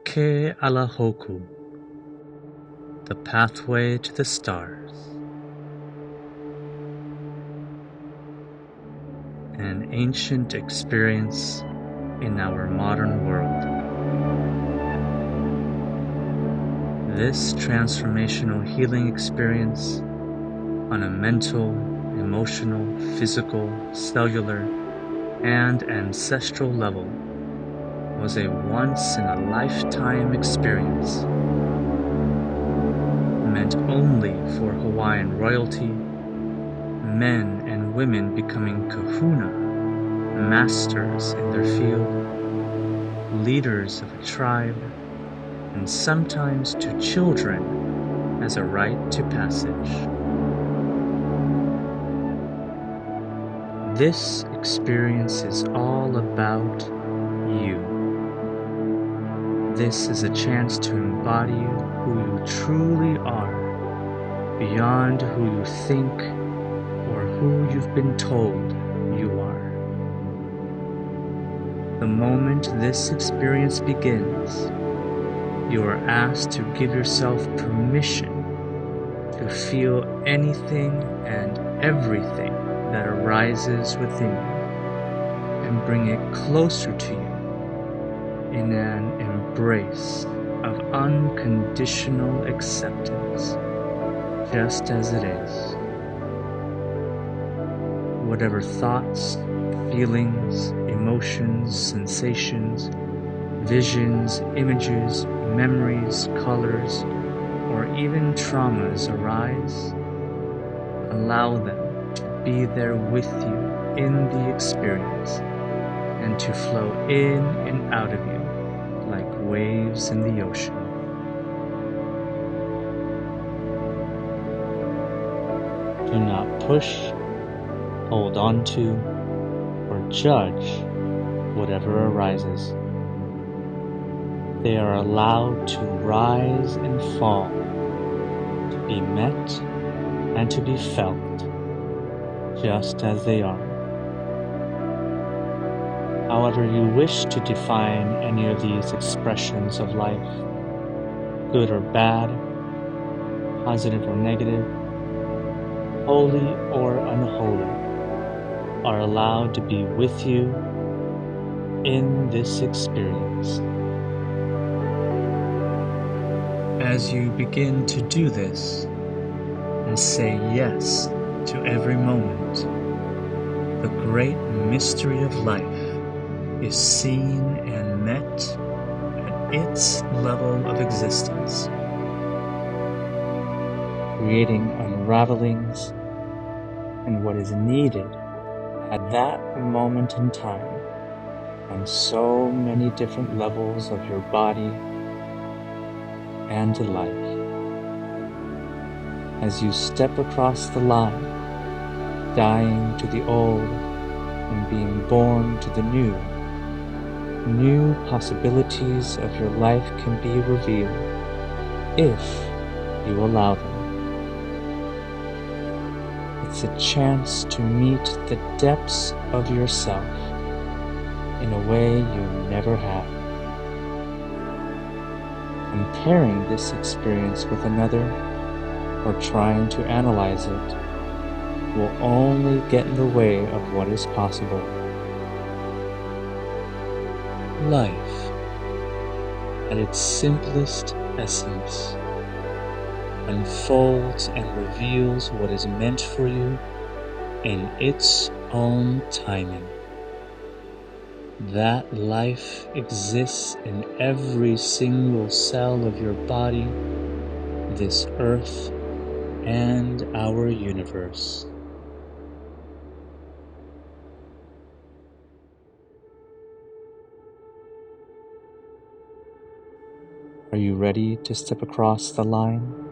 Ke Ala Hoku, the pathway to the stars. An ancient experience in our modern world. This transformational healing experience on a mental, emotional, physical, cellular, and ancestral level was a once-in-a-lifetime experience meant only for Hawaiian royalty, men and women becoming kahuna, masters in their field, leaders of a tribe, and sometimes to children as a rite to passage. This experience is all about you. This is a chance to embody who you truly are, beyond who you think or who you've been told you are. The moment this experience begins, you are asked to give yourself permission to feel anything and everything that arises within you and bring it closer to you in an embrace of unconditional acceptance, just as it is. Whatever thoughts, feelings, emotions, sensations, visions, images, memories, colors, or even traumas arise, allow them to be there with you in the experience and to flow in and out of you like waves in the ocean. Do not push, hold on to, or judge whatever arises. They are allowed to rise and fall, to be met and to be felt, just as they are. However you wish to define any of these expressions of life, good or bad, positive or negative, holy or unholy, are allowed to be with you in this experience. As you begin to do this and say yes to every moment, the great mystery of life is seen and met at its level of existence, creating unravelings and what is needed at that moment in time on so many different levels of your body and life. As you step across the line, dying to the old and being born to the new possibilities of your life can be revealed if you allow them. It's a chance to meet the depths of yourself in a way you never have. Comparing this experience with another or trying to analyze it will only get in the way of what is possible. Life, at its simplest essence, unfolds and reveals what is meant for you in its own timing. That life exists in every single cell of your body, this earth, and our universe. Are you ready to step across the line?